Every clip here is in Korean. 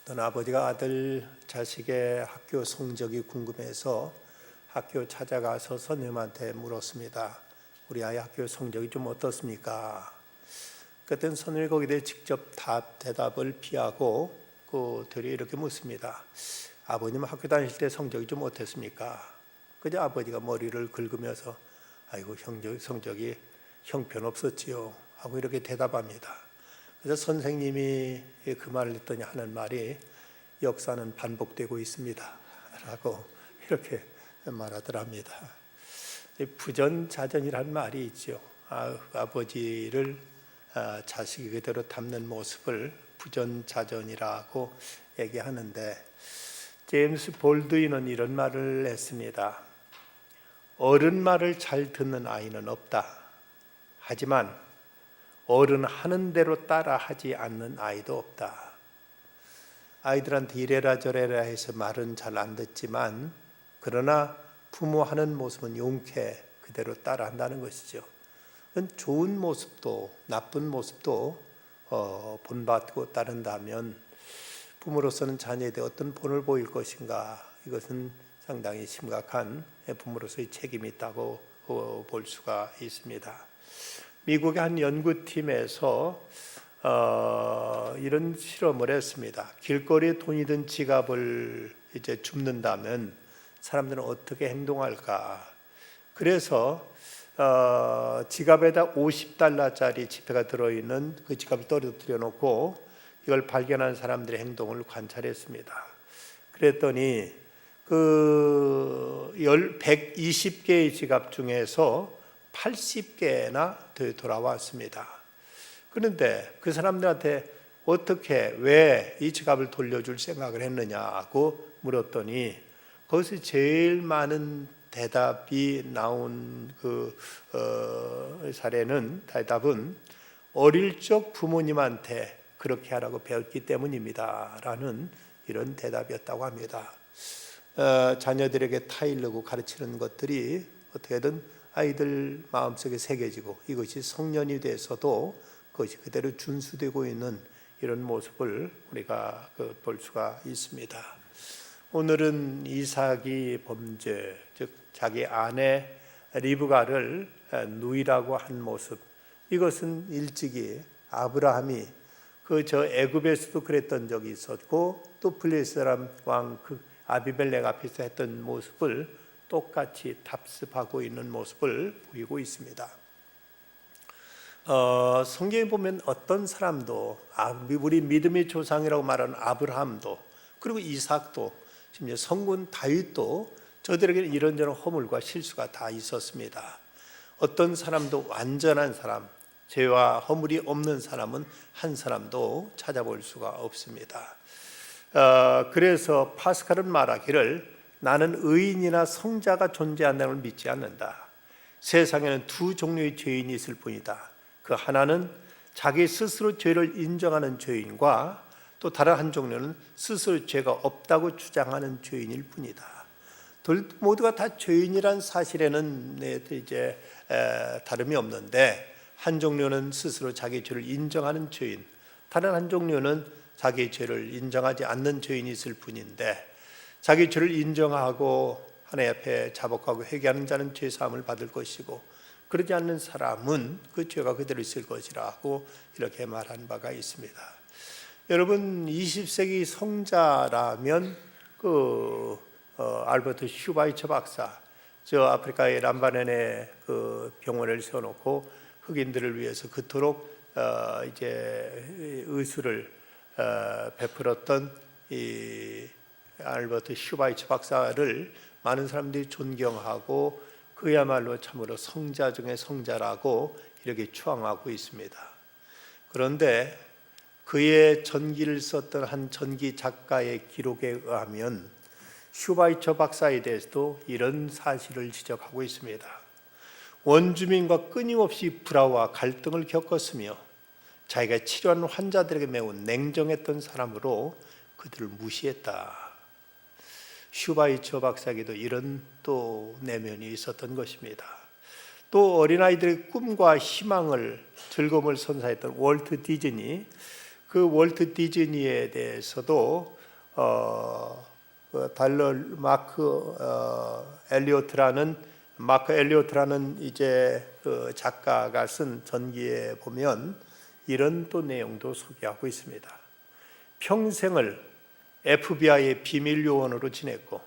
어떤 아버지가 아들 자식의 학교 성적이 궁금해서 학교 찾아가서 선생님한테 물었습니다. 우리 아이 학교 성적이 좀 어떻습니까? 그때는 선생님이 거기에 대해 직접 대답을 피하고 그 되려 이렇게 묻습니다. 아버님 학교 다닐 때 성적이 좀 어땠습니까? 그저 아버지가 머리를 긁으면서 아이고 성적이 형편없었지요 하고 이렇게 대답합니다. 그래서 선생님이 그 말을 했더니 하는 말이 역사는 반복되고 있습니다 라고 이렇게 말하더랍니다. 부전자전이라는 말이 있죠. 아버지를 자식이 그대로 닮는 모습을 부전자전이라고 얘기하는데, 제임스 볼드윈은 이런 말을 했습니다. 어른 말을 잘 듣는 아이는 없다. 하지만 어른 하는 대로 따라 하지 않는 아이도 없다. 아이들한테 이래라 저래라 해서 말은 잘 안 듣지만 그러나 부모 하는 모습은 용케 그대로 따라 한다는 것이죠. 좋은 모습도 나쁜 모습도 본받고 따른다면 부모로서는 자녀에 대해 어떤 본을 보일 것인가, 이것은 상당히 심각한 부모로서의 책임이 있다고 볼 수가 있습니다. 미국의 한 연구팀에서 이런 실험을 했습니다. 길거리에 돈이 든 지갑을 이제 줍는다면 사람들은 어떻게 행동할까? 그래서 지갑에다 $50짜리 지폐가 들어있는 그 지갑을 떨어뜨려 놓고 이걸 발견한 사람들의 행동을 관찰했습니다. 그랬더니 그 120개의 지갑 중에서 80개나 돌아왔습니다. 그런데 그 사람들한테 어떻게 왜 이 지갑을 돌려줄 생각을 했느냐고 물었더니 거기서 제일 많은 대답이 나온 대답은 어릴 적 부모님한테 그렇게 하라고 배웠기 때문입니다 라는 이런 대답이었다고 합니다. 자녀들에게 타일르고 가르치는 것들이 어떻게든 아이들 마음속에 새겨지고 이것이 성년이 돼서도 그것이 그대로 준수되고 있는 이런 모습을 우리가 볼 수가 있습니다. 오늘은 이삭이 범죄, 즉 자기 아내 리브가를 누이라고 한 모습, 이것은 일찍이 아브라함이 저 애굽에서도 그랬던 적이 있었고 또 블레셋 사람 왕 아비멜렉 앞에서 했던 모습을 똑같이 답습하고 있는 모습을 보이고 있습니다. 성경에 보면 어떤 사람도 우리 믿음의 조상이라고 말하는 아브라함도 그리고 이삭도 심지어 성군 다윗도 저들에게는 이런저런 허물과 실수가 다 있었습니다. 어떤 사람도 완전한 사람, 죄와 허물이 없는 사람은 한 사람도 찾아볼 수가 없습니다. 그래서 파스칼은 말하기를 나는 의인이나 성자가 존재한다는 걸 믿지 않는다. 세상에는 두 종류의 죄인이 있을 뿐이다. 그 하나는 자기 스스로 죄를 인정하는 죄인과 또 다른 한 종류는 스스로 죄가 없다고 주장하는 죄인일 뿐이다. 모두가 다 죄인이란 사실에는 이제 다름이 없는데, 한 종류는 스스로 자기 죄를 인정하는 죄인, 다른 한 종류는 자기 죄를 인정하지 않는 죄인이 있을 뿐인데, 자기 죄를 인정하고 하나님 앞에 자복하고 회개하는 자는 죄 사함을 받을 것이고 그러지 않는 사람은 그 죄가 그대로 있을 것이라고 이렇게 말한 바가 있습니다. 여러분, 20세기 성자라면 알버트 슈바이처 박사, 저 아프리카의 람바넨에 병원을 세워놓고 흑인들을 위해서 그토록 이제 의술을 베풀었던 이 알버트 슈바이처 박사를 많은 사람들이 존경하고 그야말로 참으로 성자 중에 성자라고 이렇게 추앙하고 있습니다. 그런데 그의 전기를 썼던 한 전기 작가의 기록에 의하면 슈바이처 박사에 대해서도 이런 사실을 지적하고 있습니다. 원주민과 끊임없이 불화와 갈등을 겪었으며 자기가 치료하는 환자들에게 매우 냉정했던 사람으로 그들을 무시했다. 슈바이처 박사에게도 이런 또 내면이 있었던 것입니다. 또 어린아이들의 꿈과 희망을, 즐거움을 선사했던 월트 디즈니, 그 월트 디즈니에 대해서도 달러 마크 엘리오트라는 이제 그 작가가 쓴 전기에 보면 이런 또 내용도 소개하고 있습니다. 평생을 FBI의 비밀 요원으로 지냈고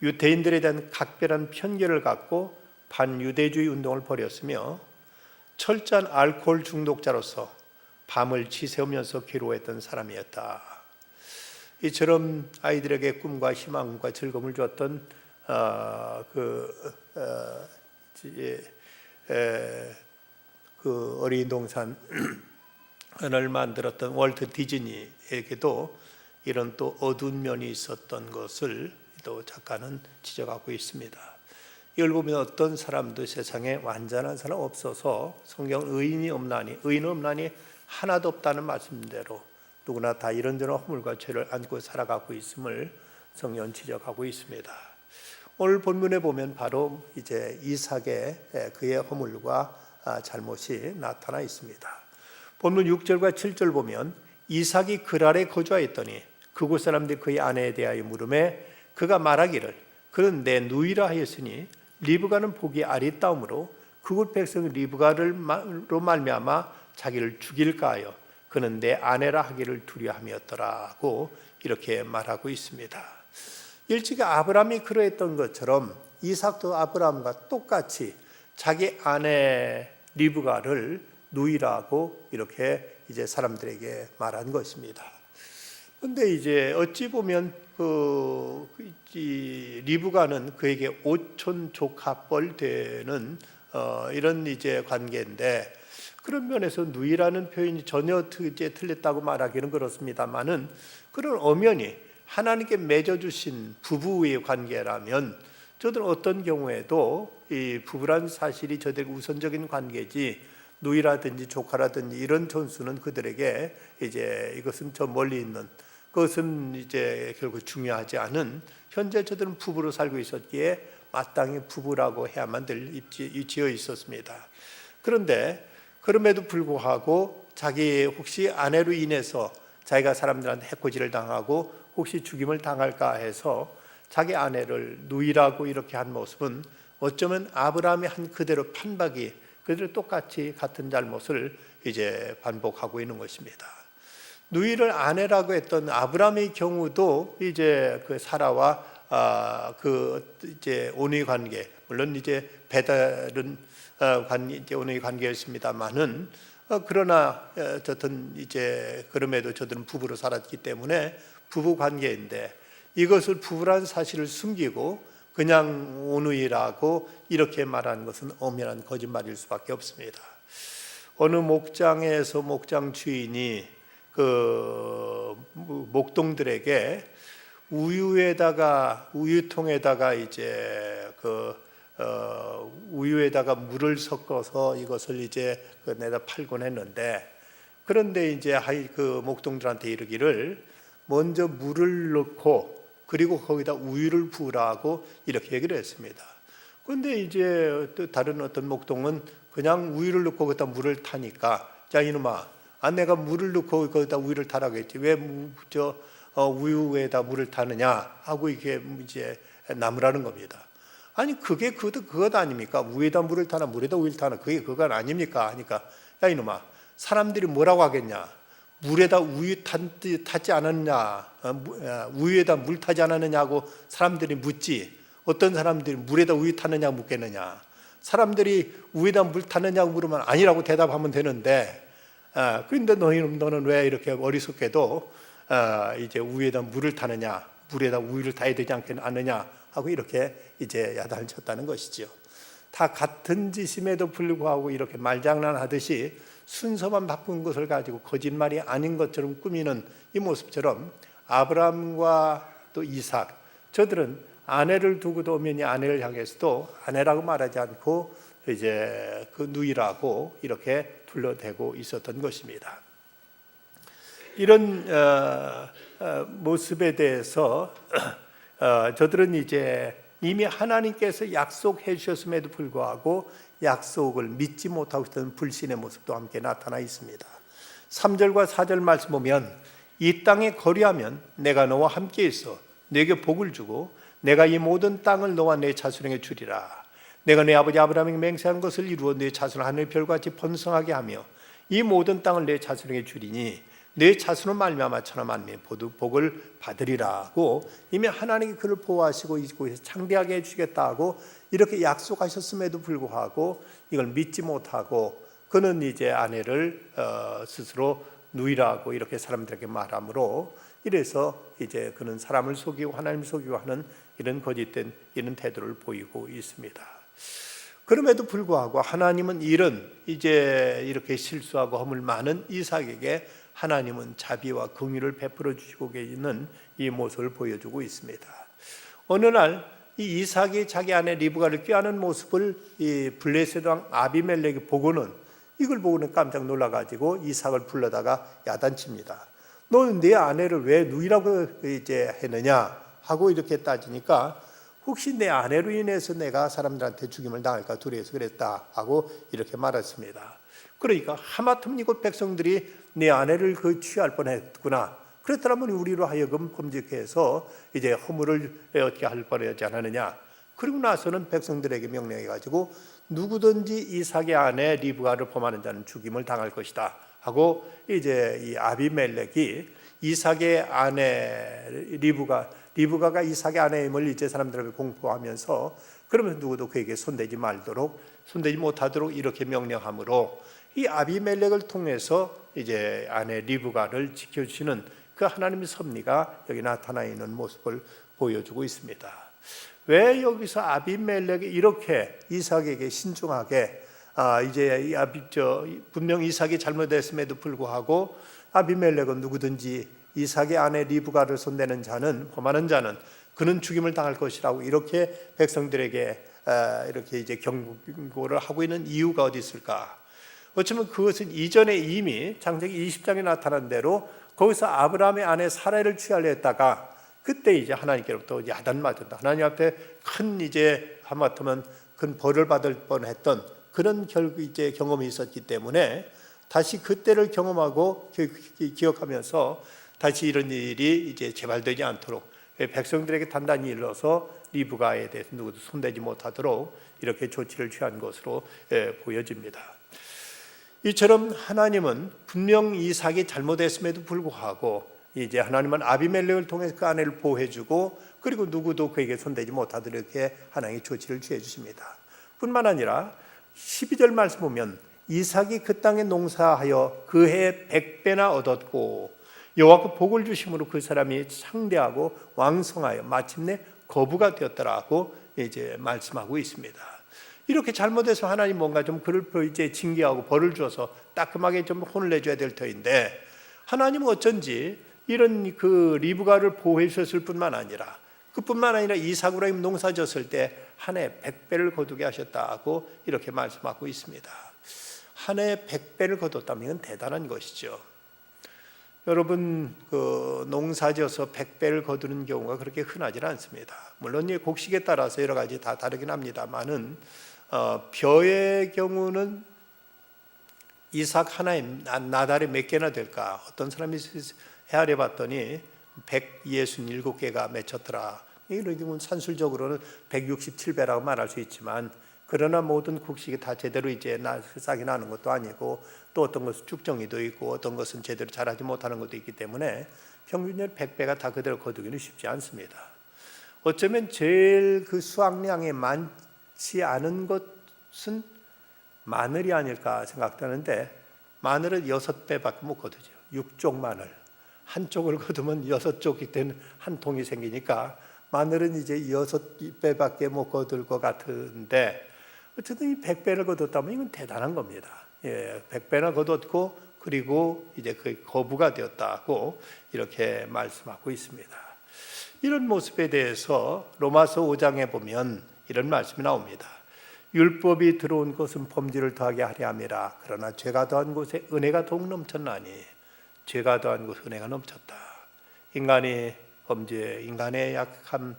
유대인들에 대한 각별한 편견을 갖고 반유대주의 운동을 벌였으며 철저한 알코올 중독자로서 밤을 지새우면서 괴로워했던 사람이었다. 이처럼 아이들에게 꿈과 희망과 즐거움을 주었던 그 어린이 동산을 만들었던 월트 디즈니에게도 이런 또 어두운 면이 있었던 것을 또 작가는 지적하고 있습니다. 이걸 보면 어떤 사람도 세상에 완전한 사람 없어서 성경은 의인은 없나니 하나도 없다는 말씀대로 누구나 다 이런저런 허물과 죄를 안고 살아가고 있음을 성경은 지적하고 있습니다. 오늘 본문에 보면 바로 이제 이삭의 그의 허물과 잘못이 나타나 있습니다. 본문 6절과 7절 보면 이삭이 그랄에 거주하였더니 그곳 사람들이 그의 아내에 대하여 물으매 그가 말하기를 그는 내 누이라 하였으니 리브가는 보기 아리따움으로 그곳 백성 리브가로 말미암아 자기를 죽일까 하여 그는 내 아내라 하기를 두려워함이었더라고 이렇게 말하고 있습니다. 일찍이 아브라함이 그러했던 것처럼 이삭도 아브라함과 똑같이 자기 아내 리브가를 누이라고 이렇게 이제 사람들에게 말한 것입니다. 그런데 이제 어찌 보면 리브가는 그에게 오촌 조카뻘 되는 이런 이제 관계인데 그런 면에서 누이라는 표현이 전혀 이제 틀렸다고 말하기는 그렇습니다만은 그런 엄연히 하나님께 맺어주신 부부의 관계라면 저들은 어떤 경우에도 이 부부란 사실이 저들에게 우선적인 관계지 누이라든지 조카라든지 이런 존수는 그들에게 이제 이것은 저 멀리 있는 그것은 이제 결국 중요하지 않은 현재 저들은 부부로 살고 있었기에 마땅히 부부라고 해야만 될 위치에 있었습니다. 그런데 그럼에도 불구하고 자기 혹시 아내로 인해서 자기가 사람들한테 해코지를 당하고 혹시 죽임을 당할까 해서 자기 아내를 누이라고 이렇게 한 모습은 어쩌면 아브라함이 한 그대로 판박이 그대로 똑같이 같은 잘못을 이제 반복하고 있는 것입니다. 누이를 아내라고 했던 아브라함의 경우도 이제 그 사라와 그 이제 온의 관계, 물론 이제 배달은 이제 온의 관계였습니다만은 그러나 어쨌든 이제 그럼에도 저들은 부부로 살았기 때문에 부부 관계인데 이것을 부부란 사실을 숨기고 그냥 온의라고 이렇게 말하는 것은 엄연한 거짓말일 수밖에 없습니다. 어느 목장에서 목장 주인이 그 목동들에게 우유통에다가 이제 우유에다가 물을 섞어서 이것을 이제 내다 팔곤 했는데 그런데 이제 그 목동들한테 이르기를 먼저 물을 넣고 그리고 거기다 우유를 부으라고 이렇게 얘기를 했습니다. 그런데 이제 또 다른 어떤 목동은 그냥 우유를 넣고 거기다 물을 타니까 자 이놈아 내가 물을 넣고 거기다 우유를 타라고 했지 왜 우유에다 물을 타느냐 하고 이게 이제 나무라는 겁니다. 아니 그게 그것 아닙니까? 우유에다 물을 타나 물에다 우유를 타나 그게 그건 아닙니까? 하니까 야 이놈아 사람들이 뭐라고 하겠냐? 물에다 우유 타지 않았냐? 우유에다 물 타지 않았느냐고 사람들이 묻지. 어떤 사람들이 물에다 우유 타느냐 묻겠느냐? 사람들이 우유에다 물 타느냐고 물으면 아니라고 대답하면 되는데 그런데 너는 왜 이렇게 어리석게도 이제 우유에다 물을 타느냐? 물에다 우유를 타야 되지 않느냐? 하고 이렇게 이제 야단을 쳤다는 것이죠. 다 같은 짓임에도 불구하고 이렇게 말장난하듯이 순서만 바꾼 것을 가지고 거짓말이 아닌 것처럼 꾸미는 이 모습처럼 아브라함과 또 이삭 저들은 아내를 두고도 엄연히 아내를 향해서도 아내라고 말하지 않고 이제 그 누이라고 이렇게 둘러대고 있었던 것입니다. 이런 모습에 대해서 저들은 이제 이미 하나님께서 약속해 주셨음에도 불구하고 약속을 믿지 못하고 있던 불신의 모습도 함께 나타나 있습니다. 3절과 4절 말씀 보면 이 땅에 거류하면 내가 너와 함께 있어 네게 복을 주고 내가 이 모든 땅을 너와 내 자손에게 주리라. 내가 내 아버지 아브라함에게 맹세한 것을 이루어 내 자손을 하늘의 별같이 번성하게 하며 이 모든 땅을 내 자손에게 주리니 내 자손을 말미암아 천하 만민의 복을 받으리라고 이미 하나님이 그를 보호하시고 이곳에서 창대하게 해주시겠다 하고 이렇게 약속하셨음에도 불구하고 이걸 믿지 못하고 그는 이제 아내를 스스로 누이라고 이렇게 사람들에게 말하므로 이래서 이제 그는 사람을 속이고 하나님을 속이고 하는 이런 거짓된 이런 태도를 보이고 있습니다. 그럼에도 불구하고 하나님은 이제 이렇게 실수하고 허물 많은 이삭에게 하나님은 자비와 긍휼을 베풀어 주시고 계시는 이 모습을 보여주고 있습니다. 어느 날 이 이삭이 자기 아내 리브가를 꾀하는 모습을 이 블레셋 왕 아비멜렉이 보고는 이걸 보고는 깜짝 놀라가지고 이삭을 불러다가 야단칩니다. 너는 네 아내를 왜 누이라고 이제 했느냐 하고 이렇게 따지니까 혹시 내 아내로 인해서 내가 사람들한테 죽임을 당할까 두려워서 그랬다 하고 이렇게 말했습니다. 그러니까 하마터면 이곳 백성들이 네 아내를 취할 뻔했구나. 그랬더라면 우리로 하여금 범죄케 해서 이제 허물을 어떻게 할 뻔하지 않았느냐. 그리고 나서는 백성들에게 명령해 가지고 누구든지 이삭의 아내 리브가를 범하는 자는 죽임을 당할 것이다 하고 이제 이 아비멜렉이 이삭의 아내 리브가가 이삭의 아내임을 이제 사람들에게 공포하면서 그러면서 누구도 그에게 손대지 못하도록 이렇게 명령함으로 이 아비멜렉을 통해서 이제 아내 리브가를 지켜주시는 그 하나님의 섭리가 여기 나타나 있는 모습을 보여주고 있습니다. 왜 여기서 아비멜렉이 이렇게 이삭에게 신중하게 이제 분명 이삭이 잘못했음에도 불구하고 아비멜렉은 누구든지 이삭의 아내 리브가를 손대는 자는 범하는 자는 그는 죽임을 당할 것이라고 이렇게 백성들에게 이렇게 이제 경고를 하고 있는 이유가 어디 있을까? 어쩌면 그것은 이전에 이미 창세기 20장에 나타난 대로 거기서 아브라함의 아내 사라를 취하려 했다가 그때 이제 하나님께로부터 야단 맞았다. 하나님 앞에 큰 이제 하마터면 큰 벌을 받을 뻔했던 그런 이제 경험이 있었기 때문에 다시 그때를 경험하고 기억하면서 다시 이런 일이 이제 재발되지 않도록 백성들에게 단단히 일러서 리브가에 대해서 누구도 손대지 못하도록 이렇게 조치를 취한 것으로 보여집니다. 이처럼 하나님은 분명 이삭이 잘못했음에도 불구하고 이제 하나님은 아비멜렉을 통해서 그 아내를 보호해주고 그리고 누구도 그에게 손대지 못하도록 이렇게 하나님의 조치를 취해 주십니다. 뿐만 아니라 12절 말씀 보면 이삭이 그 땅에 농사하여 그 해에 100배나 얻었고 여호와께 복을 주심으로 그 사람이 창대하고 왕성하여 마침내 거부가 되었더라고 이제 말씀하고 있습니다. 이렇게 잘못해서 하나님 뭔가 좀 그를 이제 징계하고 벌을 줘서 따끔하게 좀 혼을 내줘야 될 터인데 하나님은 어쩐지 이런 그 리브가를 보호해 주셨을 뿐만 아니라 그뿐만 아니라 이삭으로 농사 졌을 때 한 해 100배를 거두게 하셨다고 이렇게 말씀하고 있습니다. 한 해 100배를 거뒀다면 이건 대단한 것이죠. 여러분 그 농사지어서 100배를 거두는 경우가 그렇게 흔하지는 않습니다. 물론 이 곡식에 따라서 여러 가지 다 다르긴 합니다만은 벼의 경우는 이삭 하나에 나달에 몇 개나 될까? 어떤 사람이 헤아려 봤더니 167개가 맺혔더라. 이런 경우는 산술적으로는 167배라고 말할 수 있지만 그러나 모든 곡식이 다 제대로 이제 싹이 나는 것도 아니고 또 어떤 것은 쭉정이도 있고 어떤 것은 제대로 자라지 못하는 것도 있기 때문에 평균적으로 100배가 다 그대로 거두기는 쉽지 않습니다. 어쩌면 제일 그 수확량이 많지 않은 것은 마늘이 아닐까 생각되는데 마늘은 6배밖에 못 거두죠. 6쪽 마늘. 한쪽을 거두면 6쪽이 되는 한 통이 생기니까 마늘은 이제 6배밖에 못 거둘 것 같은데 어쨌든 이 100배를 거뒀다면 이건 대단한 겁니다. 100배나 거뒀고 그리고 이제 그 거부가 되었다고 이렇게 말씀하고 있습니다. 이런 모습에 대해서 로마서 5장에 보면 이런 말씀이 나옵니다. 율법이 들어온 것은 범죄를 더하게 하려 함이라. 그러나 죄가 더한 곳에 은혜가 더욱 넘쳤나니 죄가 더한 곳에 은혜가 넘쳤다. 인간의 범죄, 인간의 약함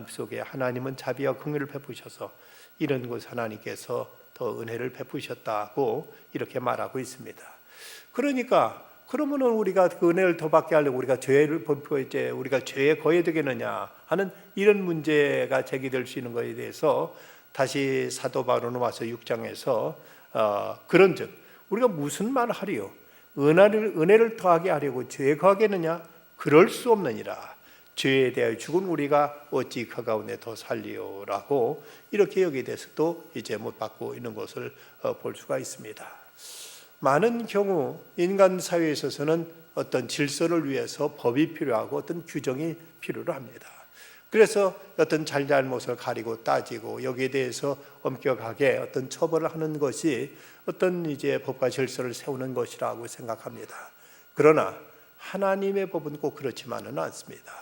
속에 하나님은 자비와 긍휼을 베푸셔서 이런 곳 하나님께서 더 은혜를 베푸셨다고 이렇게 말하고 있습니다. 그러니까 그러면은 우리가 그 은혜를 더 받게 하려고 우리가 우리가 죄에 거해야 되겠느냐 하는 이런 문제가 제기될 수 있는 것에 대해서 다시 사도 바울은 와서 6장에서 그런즉 우리가 무슨 말을 하리요? 은혜를 더하게 하려고 죄에 거하겠느냐? 그럴 수 없느니라. 죄에 대하여 죽은 우리가 어찌 그 가운데 더 살리요라고 이렇게 여기에 대해서도 이제 못 받고 있는 것을 볼 수가 있습니다. 많은 경우 인간 사회에 있어서는 어떤 질서를 위해서 법이 필요하고 어떤 규정이 필요로 합니다. 그래서 어떤 잘잘못을 가리고 따지고 여기에 대해서 엄격하게 어떤 처벌을 하는 것이 어떤 이제 법과 질서를 세우는 것이라고 생각합니다. 그러나 하나님의 법은 꼭 그렇지만은 않습니다.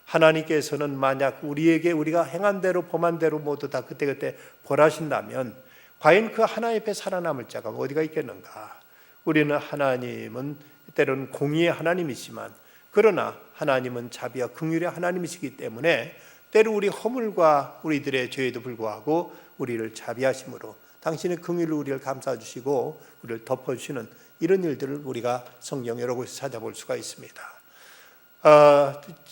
하나님께서는 만약 우리가 행한 대로 범한 대로 모두 다 그때그때 벌하신다면 과연 그 하나님 앞에 살아남을 자가 어디가 있겠는가? 우리는 하나님은 때로는 공의의 하나님이지만 그러나 하나님은 자비와 긍휼의 하나님이시기 때문에 때로 우리 허물과 우리들의 죄에도 불구하고 우리를 자비하심으로 당신의 긍휼로 우리를 감싸주시고 우리를 덮어주시는 이런 일들을 우리가 성경 여러 곳에서 찾아볼 수가 있습니다.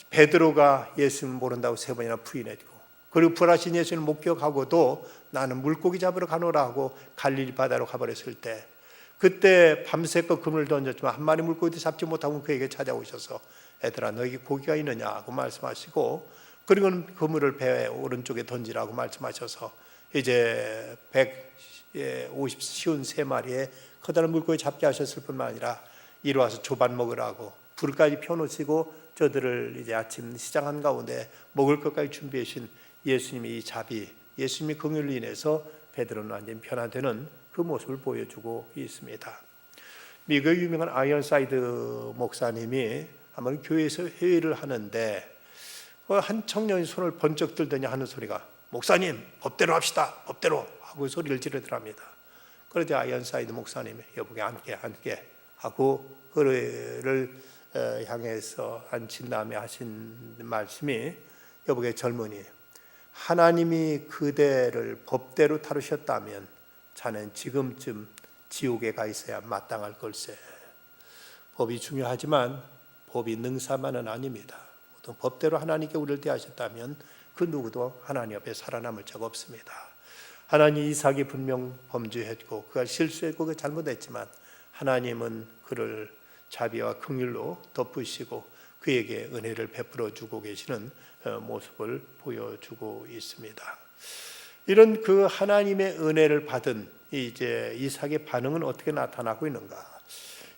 베드로가 예수님을 모른다고 3번이나 부인했고 그리고 부활하신 예수님을 목격하고도 나는 물고기 잡으러 가노라 하고 갈릴리 바다로 가버렸을 때 그때 밤새껏 그물을 던졌지만 한 마리 물고기도 잡지 못하고 그에게 찾아오셔서 애들아 너에게 고기가 있느냐고 말씀하시고 그리고는 그물을 배 오른쪽에 던지라고 말씀하셔서 이제 153마리의 커다란 물고기 잡게 하셨을 뿐만 아니라 이리 와서 조반 먹으라고 불까지 펴놓으시고 저들을 이제 아침 시장 한가운데 먹을 것까지 준비해 주신 예수님의 이 자비, 예수님의 긍휼로 인해서 베드로는 완전히 변화되는 그 모습을 보여주고 있습니다. 미국의 유명한 아이언사이드 목사님이 한번 교회에서 회의를 하는데 한 청년이 손을 번쩍 들더니 하는 소리가 목사님 법대로 합시다 법대로 하고 소리를 지르더랍니다. 그러자 아이언사이드 목사님이 여보게 앉게 하고 그를 향해서 앉힌 다음에 하신 말씀이 여보게 젊은이 하나님이 그대를 법대로 다루셨다면 자넨 지금쯤 지옥에 가 있어야 마땅할 걸세. 법이 중요하지만 법이 능사만은 아닙니다. 법대로 하나님께 우리를 대하셨다면 그 누구도 하나님 앞에 살아남을 자가 없습니다. 하나님 이삭이 분명 범죄했고 그가 실수했고 그가 잘못했지만 하나님은 그를 자비와 긍휼로 덮으시고 그에게 은혜를 베풀어 주고 계시는 모습을 보여주고 있습니다. 이런 그 하나님의 은혜를 받은 이제 이삭의 반응은 어떻게 나타나고 있는가?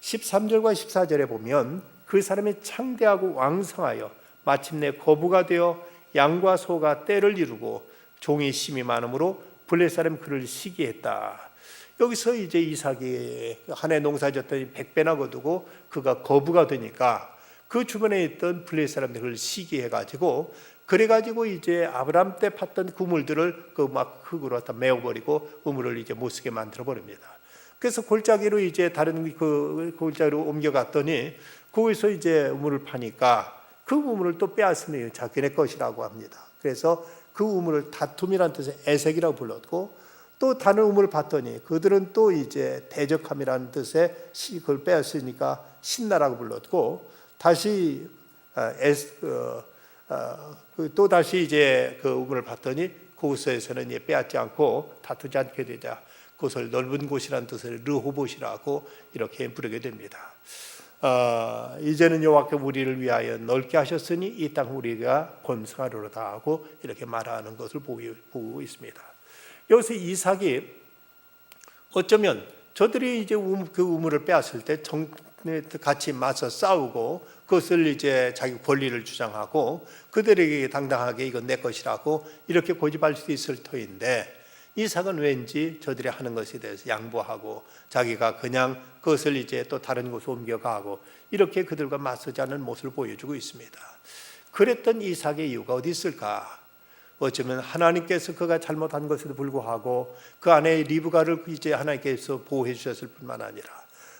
13절과 14절에 보면 그 사람이 창대하고 왕성하여 마침내 거부가 되어 양과 소가 떼를 이루고 종이 심이 많으므로 블레 사람 그를 시기했다. 여기서 이제 이삭이 한 해 농사 졌더니 100배나 거두고 그가 거부가 되니까 그 주변에 있던 블레 사람들 그를 시기해가지고 그래가지고 이제 아브람 때 팠던 그물들을 그 막 흙으로 갖다 메워버리고 우물을 이제 못 쓰게 만들어 버립니다. 그래서 골짜기로 이제 다른 그 골짜기로 옮겨갔더니 거기서 이제 우물을 파니까 그 우물을 또 빼앗으니 자기네 것이라고 합니다. 그래서 그 우물을 다툼이라는 뜻의 애색이라고 불렀고 또 다른 우물을 봤더니 그들은 또 이제 대적함이라는 뜻의 그걸 빼앗으니까 신나라고 불렀고 다시 또 다시 이제 그 우물을 봤더니 그곳에서는 빼앗지 않고 다투지 않게 되자 그것을 넓은 곳이라는 뜻의 르호봇이라고 이렇게 부르게 됩니다. 이제는 여호와께서 우리를 위하여 넓게 하셨으니 이 땅 우리가 번성하리로다 하고 이렇게 말하는 것을 보고 있습니다. 여기서 이삭이 어쩌면 저들이 이제 그 우물을 빼앗을 때 같이 맞서 싸우고 그것을 이제 자기 권리를 주장하고 그들에게 당당하게 이건 내 것이라고 이렇게 고집할 수 있을 터인데 이삭은 왠지 저들이 하는 것에 대해서 양보하고 자기가 그냥 그것을 이제 또 다른 곳으로 옮겨가고 이렇게 그들과 맞서지 않는 모습을 보여주고 있습니다. 그랬던 이삭의 이유가 어디 있을까? 어쩌면 하나님께서 그가 잘못한 것에도 불구하고 그 아내 리브가를 이제 하나님께서 보호해 주셨을 뿐만 아니라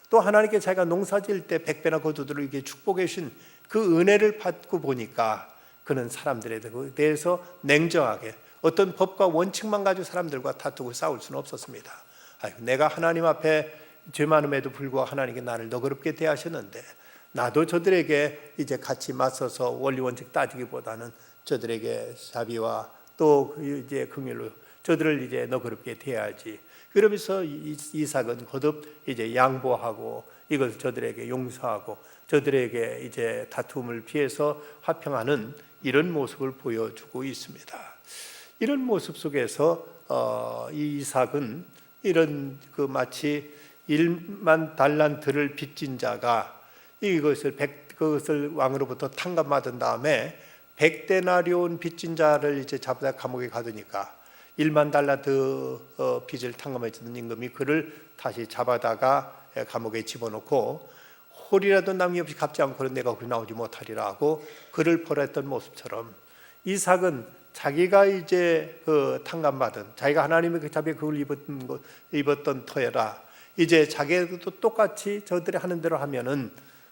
또 하나님께 자기가 농사질 때 100배나 거두들을 이렇게 축복해 주신 그 은혜를 받고 보니까 그는 사람들에 대해서 냉정하게 어떤 법과 원칙만 가지고 사람들과 다투고 싸울 수는 없었습니다. 내가 하나님 앞에 죄 많음에도 불구하고 하나님께 나를 너그럽게 대하셨는데 나도 저들에게 이제 같이 맞서서 원리 원칙 따지기보다는 저들에게 자비와 또 이제 긍휼로 저들을 이제 너그럽게 대해야지. 그러면서 이삭은 거듭 이제 양보하고 이것을 저들에게 용서하고 저들에게 이제 다툼을 피해서 화평하는 이런 모습을 보여주고 있습니다. 이런 모습 속에서 이 이삭은 이런 그 마치 1만 달란트를 빚진 자가 그것을 왕으로부터 탕감받은 다음에 100데나리온 빚진 자를 이제 잡아 감옥에 가두니까 1만 달란트 빚을 탕감해 주는 임금이 그를 다시 잡아다가 감옥에 집어넣고 홀이라도 남김없이 갚지 않고는 내가 거기 나오지 못하리라 하고 그를 벌했던 모습처럼 이삭은 자기가 이제 그 탕감받은 자기가 하나님의 그 자비에 그걸 입었던 터여라 이제 자기도 똑같이 저들이 하는 대로 하면은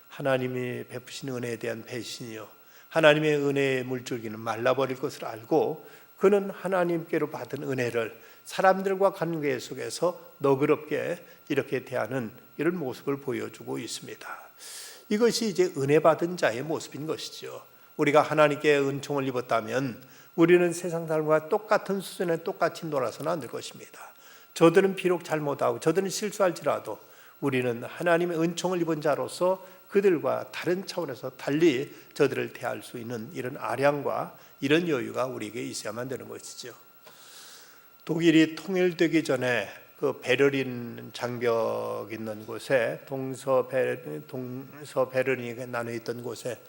하나님이 베푸신 은혜에 대한 배신이요 하나님의 은혜의 물줄기는 말라버릴 것을 알고 그는 하나님께로 받은 은혜를 사람들과 관계 속에서 너그럽게 이렇게 대하는 이런 모습을 보여주고 있습니다. 이것이 이제 은혜 받은 자의 모습인 것이죠. 우리가 하나님께 은총을 입었다면 우리는 세상 사람과 똑같은 수준에 똑같이 놀아서는 안 될 것입니다. 저들은 비록 잘못하고 저들은 실수할지라도 우리는 하나님의 은총을 입은 자로서 그들과 다른 차원에서 달리 저들을 대할 수 있는 이런 아량과 이런 여유가 우리에게 있어야만 되는 것이죠. 독일이 통일되기 전에 그 베를린 장벽 있는 곳에 동서 베를린이 나눠 있던 곳에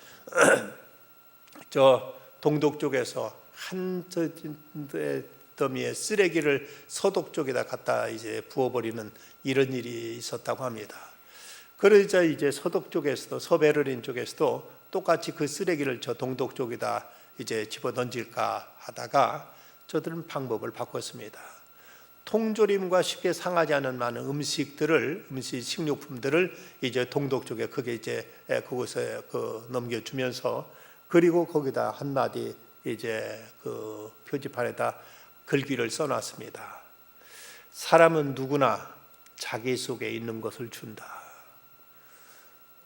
저 동독 쪽에서 한 더미의 쓰레기를 서독 쪽에다 갖다 이제 부어버리는 이런 일이 있었다고 합니다. 그러자 이제 서독 쪽에서도 서베를린 쪽에서도 똑같이 그 쓰레기를 저 동독 쪽에다 이제 집어 던질까 하다가 저들은 방법을 바꿨습니다. 통조림과 쉽게 상하지 않은 많은 식료품들을 이제 동독 쪽에 그게 이제 그곳에 넘겨주면서 그리고 거기다 한마디 이제 그 표지판에다 글귀를 써놨습니다. 사람은 누구나 자기 속에 있는 것을 준다.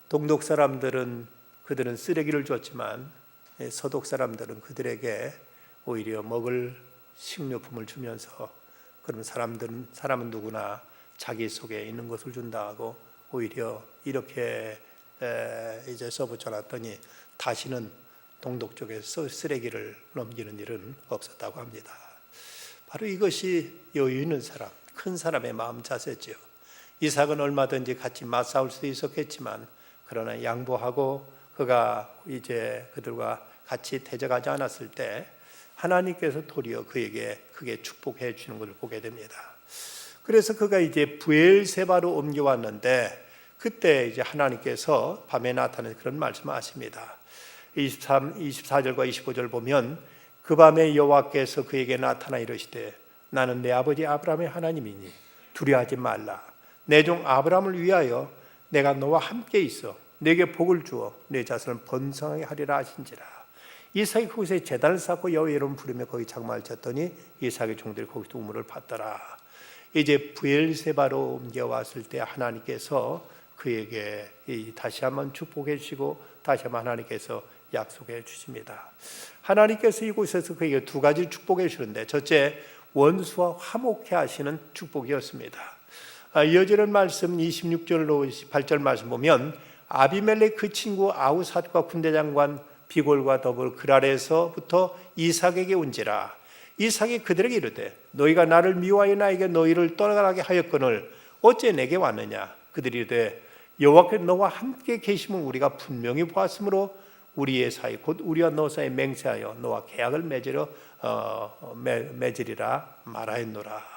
동독 사람들은 그들은 쓰레기를 줬지만 서독 사람들은 그들에게 오히려 먹을 식료품을 주면서 그러면 사람은 누구나 자기 속에 있는 것을 준다 하고 오히려 이렇게 이제 써붙여놨더니 다시는 동독 쪽에서 쓰레기를 넘기는 일은 없었다고 합니다. 바로 이것이 여유 있는 사람, 큰 사람의 마음 자세죠. 이삭은 얼마든지 같이 맞싸울 수도 있었겠지만 그러나 양보하고 그가 이제 그들과 같이 대적하지 않았을 때 하나님께서 도리어 그에게 크게 축복해 주는 것을 보게 됩니다. 그래서 그가 이제 브엘세바로 옮겨왔는데 그때 이제 하나님께서 밤에 나타나는 그런 말씀을 하십니다. 24절과 25절 보면 그 밤에 여호와께서 그에게 나타나 이르시되 나는 내 아버지 아브라함의 하나님이니 두려워하지 말라. 내 종 아브라함을 위하여 내가 너와 함께 있어 내게 복을 주어 내 자손을 번성하게 하리라 하신지라. 이삭이 그곳에 제단을 쌓고 여호와의 이름을 부르며 거기 장막을 쳤더니 이삭의 종들이 거기서 우물을 받더라. 이제 브엘세바로 옮겨왔을 때 하나님께서 그에게 다시 한번 축복해 주시고 다시 한번 하나님께서 약속해 주십니다. 하나님께서 이곳에서 그에게 두 가지 축복해 주는데 첫째 원수와 화목해 하시는 축복이었습니다. 이어지는 말씀 26절로 28절 말씀 보면 아비멜렉 그 친구 아우삿과 군대장관 비골과 더불어 그랄에서부터 이삭에게 온지라. 이삭이 그들에게 이르되 너희가 나를 미워하여 나에게 너희를 떠나가게 하였거늘 어째 내게 왔느냐. 그들이 이르되 여호와께서 너와 함께 계심을 우리가 분명히 보았으므로 우리의 사이 곧 우리와 너 사이 맹세하여 너와 계약을 맺으리라 말하였노라.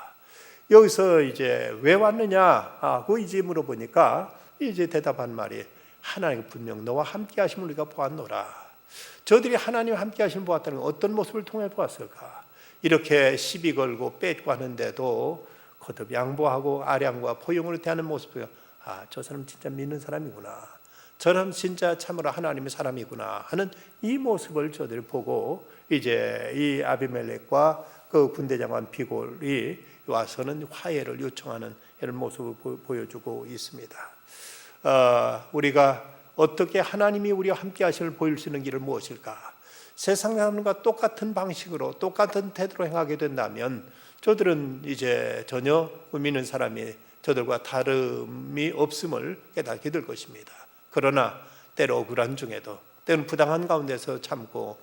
여기서 이제 왜 왔느냐 하고 이제 물어보니까 이제 대답한 말이 하나님 분명 너와 함께 하심을 우리가 보았노라. 저들이 하나님 함께 하심을 보았다는 건 어떤 모습을 통해 보았을까? 이렇게 시비 걸고 뺏고 하는데도 거듭 양보하고 아량과 포용으로 대하는 모습을 저 사람 진짜 믿는 사람이구나. 저 사람 진짜 참으로 하나님의 사람이구나 하는 이 모습을 저들이 보고 이제 이 아비멜렉과 그 군대장관 비골이 와서는 화해를 요청하는 이런 모습을 보여주고 있습니다. 우리가 어떻게 하나님이 우리와 함께 하심을 보일 수 있는 길은 무엇일까? 세상 사람과 똑같은 방식으로 똑같은 태도로 행하게 된다면 저들은 이제 전혀 믿는 사람이 저들과 다름이 없음을 깨닫게 될 것입니다. 그러나 때로 억울한 중에도, 때로는 부당한 가운데서 참고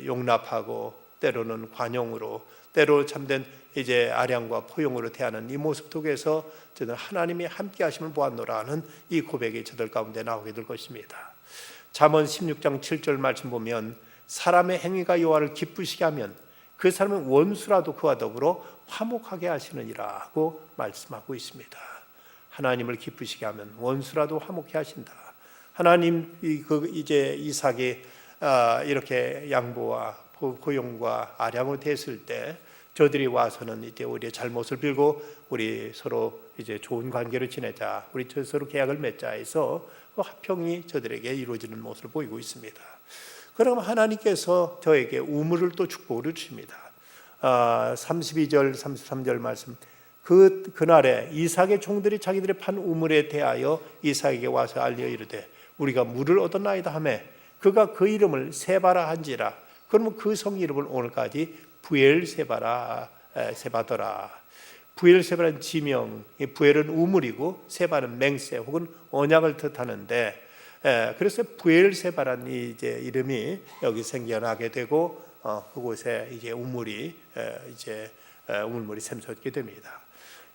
용납하고, 때로는 관용으로, 때로 참된 이제 아량과 포용으로 대하는 이 모습 속에서 저는 하나님이 함께 하심을 보았노라 하는 이 고백이 저들 가운데 나오게 될 것입니다. 잠언 16장 7절 말씀 보면 사람의 행위가 여호와를 기쁘시게 하면 그 사람은 원수라도 그와 더불어 화목하게 하시느니라고 말씀하고 있습니다. 하나님을 기쁘시게 하면 원수라도 화목해 하신다. 하나님 이제 이삭이 이렇게 양보와 포용과 아량을 대했을 때 저들이 와서는 이제 우리의 잘못을 빌고 우리 서로 이제 좋은 관계를 지내자, 우리 서로 계약을 맺자 해서 화평이 저들에게 이루어지는 모습을 보이고 있습니다. 그럼 하나님께서 저에게 우물을 또 축복을 주십니다. 32절 33절 말씀, 그날에 이삭의 종들이 자기들이 판 우물에 대하여 이삭에게 와서 알려 이르되 우리가 물을 얻었나이다 하며 그가 그 이름을 세바라 한지라. 그러면 그 성 이름을 오늘까지 부엘세바더라. 부엘세바라는 지명, 부엘은 우물이고 세바는 맹세 혹은 언약을 뜻하는데, 그래서 부엘세바라는 이제 이름이 여기 생겨나게 되고 그곳에 이제 우물이 이제 우물물이 샘솟게 됩니다.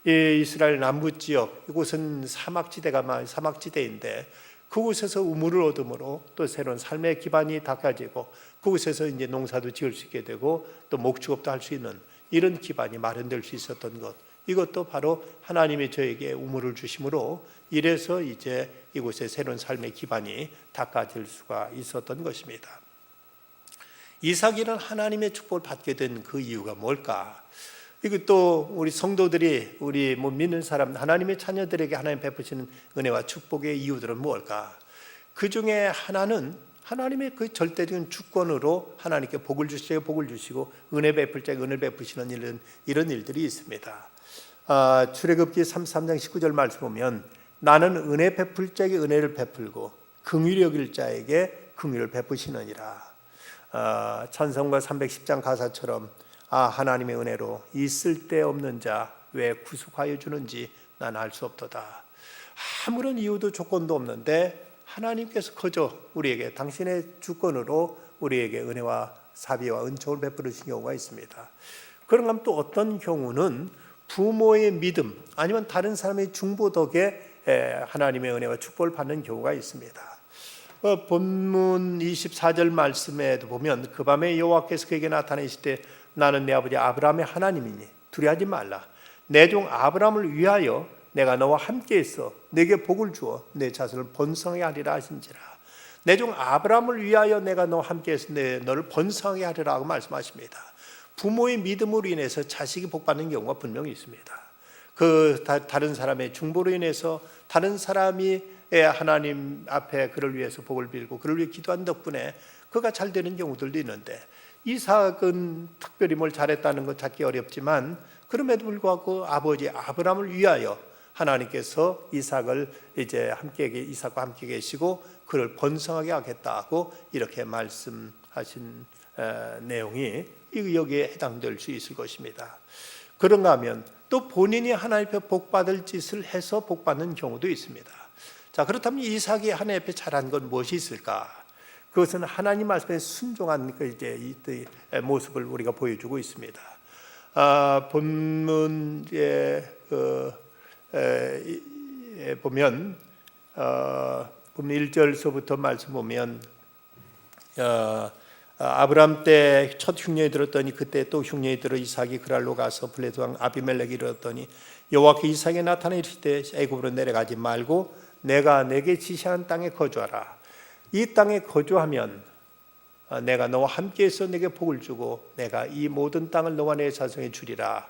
이 이스라엘 남부 지역, 이곳은 사막지대인데 그곳에서 우물을 얻음으로 또 새로운 삶의 기반이 닦아지고 그곳에서 이제 농사도 지을 수 있게 되고 또 목축업도 할 수 있는 이런 기반이 마련될 수 있었던 것, 이것도 바로 하나님이 저에게 우물을 주심으로 이래서 이제 이곳에 새로운 삶의 기반이 닦아질 수가 있었던 것입니다. 이삭이는 하나님의 축복을 받게 된 그 이유가 뭘까? 이것도 우리 성도들이, 우리 믿는 사람, 하나님의 자녀들에게 하나님 베푸시는 은혜와 축복의 이유들은 무엇일까? 그 중에 하나는 하나님의 그 절대적인 주권으로 하나님께 복을 주시고 복을 주시고 은혜 베풀 자에게 은혜를 베푸시는 이런 일들이 있습니다. 출애굽기 33장 19절 말씀 보면 나는 은혜 베풀 자에게 은혜를 베풀고 긍휼히 여길 자에게 긍휼을 베푸시느니라. 찬송가 310장 가사처럼 하나님의 은혜로 이 쓸데없는 자 왜 구속하여 주는지 난 알 수 없도다. 아무런 이유도 조건도 없는데 하나님께서 그저 우리에게 당신의 주권으로 우리에게 은혜와 사비와 은총을 베풀으신 경우가 있습니다. 그런가 또 어떤 경우는 부모의 믿음 아니면 다른 사람의 중보 덕에 하나님의 은혜와 축복을 받는 경우가 있습니다. 본문 24절 말씀에도 보면 그 밤에 여호와께서 그에게 나타내실 때 나는 내 아버지 아브라함의 하나님이니 두려워하지 말라. 내 종 아브라함을 위하여 내가 너와 함께 있어 내게 복을 주어 내 자손을 번성하게 하리라 하신지라. 내 종 아브라함을 위하여 내가 너와 함께 있어 너를 번성하게 하리라 하고 말씀하십니다. 부모의 믿음으로 인해서 자식이 복받는 경우가 분명히 있습니다. 다른 사람의 중보로 인해서 다른 사람이 하나님 앞에 그를 위해서 복을 빌고 그를 위해 기도한 덕분에 그가 잘 되는 경우들도 있는데, 이삭은 특별히 뭘 잘했다는 것 찾기 어렵지만 그럼에도 불구하고 아버지 아브라함을 위하여 하나님께서 이삭과 함께 계시고 그를 번성하게 하겠다고 이렇게 말씀하신 내용이 여기에 해당될 수 있을 것입니다. 그런가 하면 또 본인이 하나님 앞에 복받을 짓을 해서 복받는 경우도 있습니다. 자, 그렇다면 이삭이 하나님 앞에 잘한 건 무엇이 있을까? 그것은 하나님 말씀에 순종한 모습을 우리가 보여주고 있습니다. 본문에 보면 1절서부터 말씀 보면 아브람 때 첫 흉년이 들었더니 그때 또 흉년이 들어 이삭이 그랄로 가서 블레셋 왕 아비멜렉이 이르렀더니 여호와께 이삭에 나타나 이르시되 애굽으로 내려가지 말고 내가 내게 지시하는 땅에 거주하라. 이 땅에 거주하면 내가 너와 함께해서 내게 복을 주고 내가 이 모든 땅을 너와 내 자손에 주리라.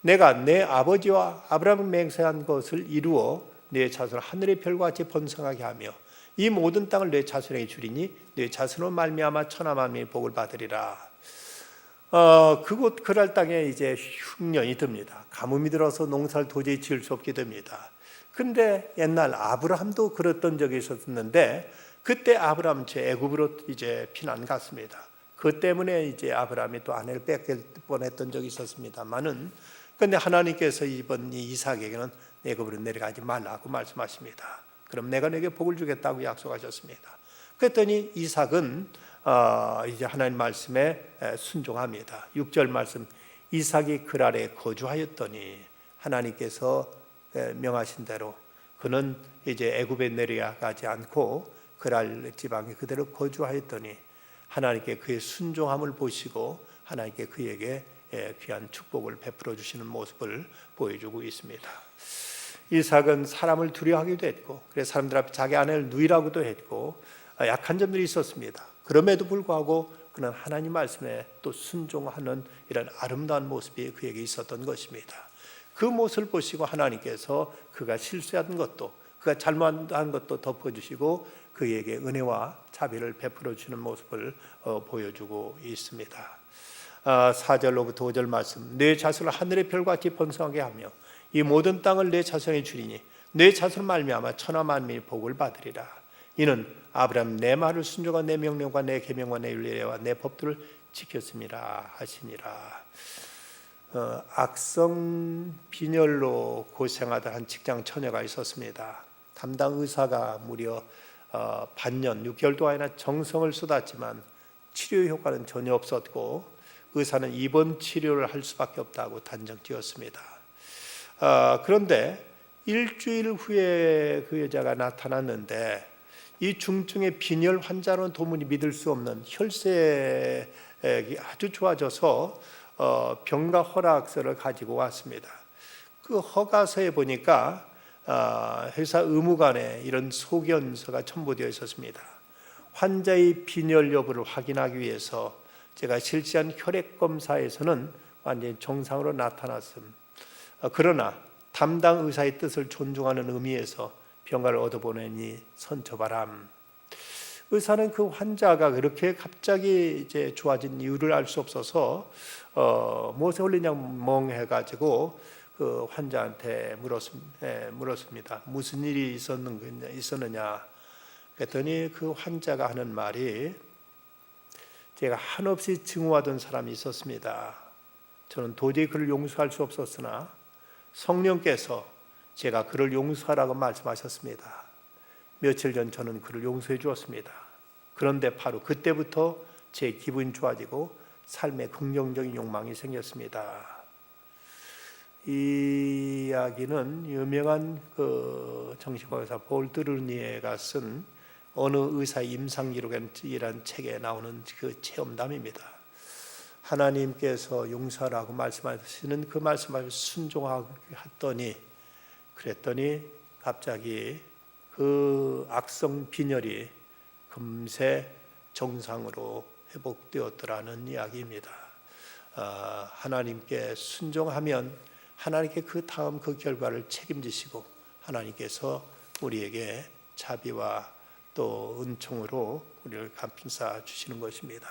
내가 내 아버지와 아브라함을 맹세한 것을 이루어 내 자손을 하늘의 별과 같이 번성하게 하며 이 모든 땅을 내 자손에게 주리니 내 자손으로 말미암아 천하 만민이 복을 받으리라. 그곳 그랄 땅에 이제 흉년이 듭니다. 가뭄이 들어서 농사를 도저히 지을 수 없게 됩니다. 그런데 옛날 아브라함도 그랬던 적이 있었는데 그때 아브라함 애굽으로 이제 피난 갔습니다. 그 때문에 이제 아브라함이 또 아내를 뺏길 뻔했던 적이 있었습니다만은 그런데 하나님께서 이번 이삭에게는 애굽으로 내려가지 말라고 말씀하십니다. 그럼 내가 내게 복을 주겠다고 약속하셨습니다. 그랬더니 이삭은 이제 하나님 말씀에 순종합니다. 6절 말씀, 이삭이 그랄에 거주하였더니 하나님께서 명하신 대로 그는 이제 애굽에 내려가지 않고 그랄 지방에 그대로 거주하였더니 하나님께 그의 순종함을 보시고 하나님께 그에게 귀한 축복을 베풀어 주시는 모습을 보여주고 있습니다. 이삭은 사람을 두려워하기도 했고, 그래서 사람들 앞에 자기 아내를 누이라고도 했고, 약한 점들이 있었습니다. 그럼에도 불구하고 그는 하나님 말씀에 또 순종하는 이런 아름다운 모습이 그에게 있었던 것입니다. 그 모습을 보시고 하나님께서 그가 실수한 것도, 그가 잘못한 것도 덮어주시고 그에게 은혜와 자비를 베풀어 주시는 모습을 보여주고 있습니다. 4절로부터 5절 말씀, 내 자손을 하늘의 별과 같이 번성하게 하며 이 모든 땅을 내 자손에 주리니 내 자손을 말미암아 천하 만민이 복을 받으리라. 이는 아브라함 내 말을 순종한 내 명령과 내 계명과 내 율례와 내 법도를 지켰음이라 하시니라. 악성 빈혈로 고생하던 한 직장 처녀가 있었습니다. 담당 의사가 무려 반년 6개월 동안이나 정성을 쏟았지만 치료 효과는 전혀 없었고 의사는 입원 치료를 할 수밖에 없다고 단정 지었습니다. 그런데 일주일 후에 그 여자가 나타났는데 이 중증의 빈혈 환자로는 도무지 믿을 수 없는 혈색이 아주 좋아져서 병가 허락서를 가지고 왔습니다. 그 허가서에 보니까 회사 의무관에 이런 소견서가 첨부되어 있었습니다. 환자의 빈혈 여부를 확인하기 위해서 제가 실시한 혈액 검사에서는 완전히 정상으로 나타났음. 그러나 담당 의사의 뜻을 존중하는 의미에서 병가를 얻어보내니 선처바람. 의사는 그 환자가 그렇게 갑자기 이제 좋아진 이유를 알 수 없어서 무엇에 홀리냐 멍해가지고 그 환자한테 물었습니다. 무슨 일이 있었느냐? 그랬더니 그 환자가 하는 말이, 제가 한없이 증오하던 사람이 있었습니다. 저는 도저히 그를 용서할 수 없었으나 성령께서 제가 그를 용서하라고 말씀하셨습니다. 며칠 전 저는 그를 용서해 주었습니다. 그런데 바로 그때부터 제 기분이 좋아지고 삶에 긍정적인 욕망이 생겼습니다. 이 이야기는 유명한 그 정신과 의사 볼 드루니에가 쓴 어느 의사의 임상기록이라는 책에 나오는 그 체험담입니다. 하나님께서 용서하라고 말씀하시는 그 말씀을 순종하더니 그랬더니 갑자기 그 악성 빈혈이 금세 정상으로 회복되었더라는 이야기입니다. 하나님께 순종하면 하나님께 그 다음 그 결과를 책임지시고 하나님께서 우리에게 자비와 또 은총으로 우리를 감싸 주시는 것입니다.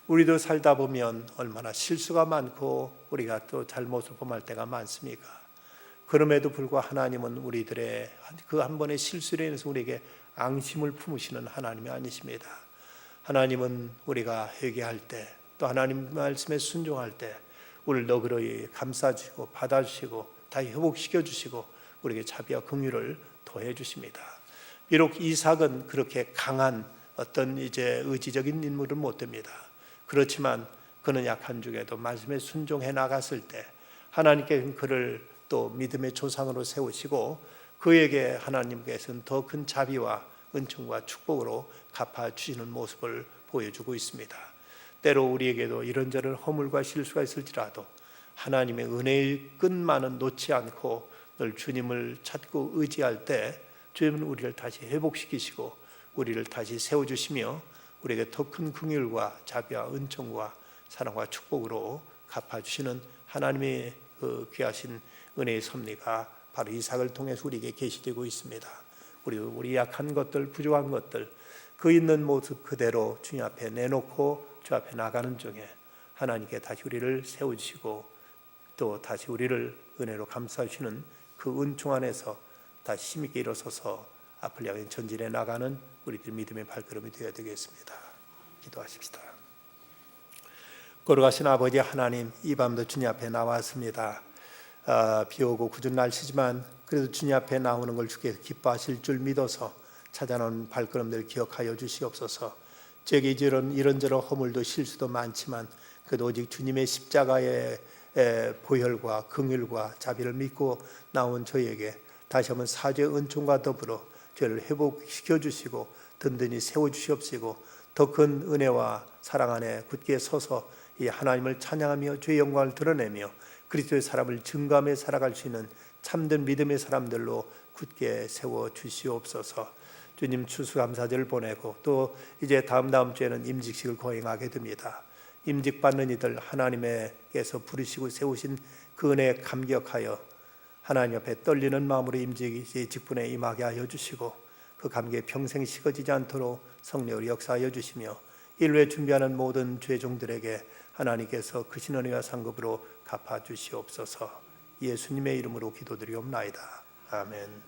우리도 살다 보면 얼마나 실수가 많고 우리가 또 잘못을 범할 때가 많습니까? 그럼에도 불구하고 하나님은 우리들의 그 한 번의 실수로 인해서 우리에게 앙심을 품으시는 하나님이 아니십니다. 하나님은 우리가 회개할 때 또 하나님 말씀에 순종할 때 우리를 너그러이 감싸주시고 받아주시고 다 회복시켜 주시고 우리에게 자비와 긍휼을 더해 주십니다. 비록 이삭은 그렇게 강한 어떤 이제 의지적인 인물은 못 됩니다. 그렇지만 그는 약한 중에도 말씀에 순종해 나갔을 때 하나님께 그를 또 믿음의 조상으로 세우시고 그에게 하나님께서는 더 큰 자비와 은총과 축복으로 갚아주시는 모습을 보여주고 있습니다. 때로 우리에게도 이런저런 허물과 실수가 있을지라도 하나님의 은혜의 끝만은 놓지 않고 늘 주님을 찾고 의지할 때 주님은 우리를 다시 회복시키시고 우리를 다시 세워주시며 우리에게 더 큰 긍휼과 자비와 은총과 사랑과 축복으로 갚아주시는 하나님의 그 귀하신 은혜의 섭리가 바로 이삭을 통해서 우리에게 계시되고 있습니다. 우리 약한 것들, 부족한 것들, 그 있는 모습 그대로 주님 앞에 내놓고 주 앞에 나가는 중에 하나님께 다시 우리를 세워주시고 또 다시 우리를 은혜로 감싸주시는 그 은총 안에서 다시 힘있게 일어서서 앞을 향해 전진해 나가는 우리들 믿음의 발걸음이 되어야 되겠습니다. 기도하십시다. 걸어가신 아버지 하나님, 이 밤도 주님 앞에 나왔습니다. 비 오고 굳은 날씨지만 그래도 주님 앞에 나오는 걸 주께서 기뻐하실 줄 믿어서 찾아놓은 발걸음들 기억하여 주시옵소서. 저에게 이런저런 허물도 실수도 많지만 그래도 오직 주님의 십자가의 보혈과 긍휼과 자비를 믿고 나온 저에게 다시 한번 사죄의 은총과 더불어 죄를 회복시켜 주시고 든든히 세워 주시옵시고 더 큰 은혜와 사랑 안에 굳게 서서 이 하나님을 찬양하며 주의 영광을 드러내며 그리스도의 사람을 증거하며 살아갈 수 있는 참된 믿음의 사람들로 굳게 세워 주시옵소서. 주님 추수감사절을 보내고 또 이제 다음 주에는 임직식을 거행하게 됩니다. 임직받는 이들 하나님께서 부르시고 세우신 그 은혜에 감격하여 하나님 앞에 떨리는 마음으로 임직 직분에 임하게 하여 주시고 그 감격에 평생 식어지지 않도록 성령으로 역사하여 주시며 일후에 준비하는 모든 죄종들에게 하나님께서 크신 은혜와 상급으로 갚아 주시옵소서. 예수님의 이름으로 기도드리옵나이다. 아멘.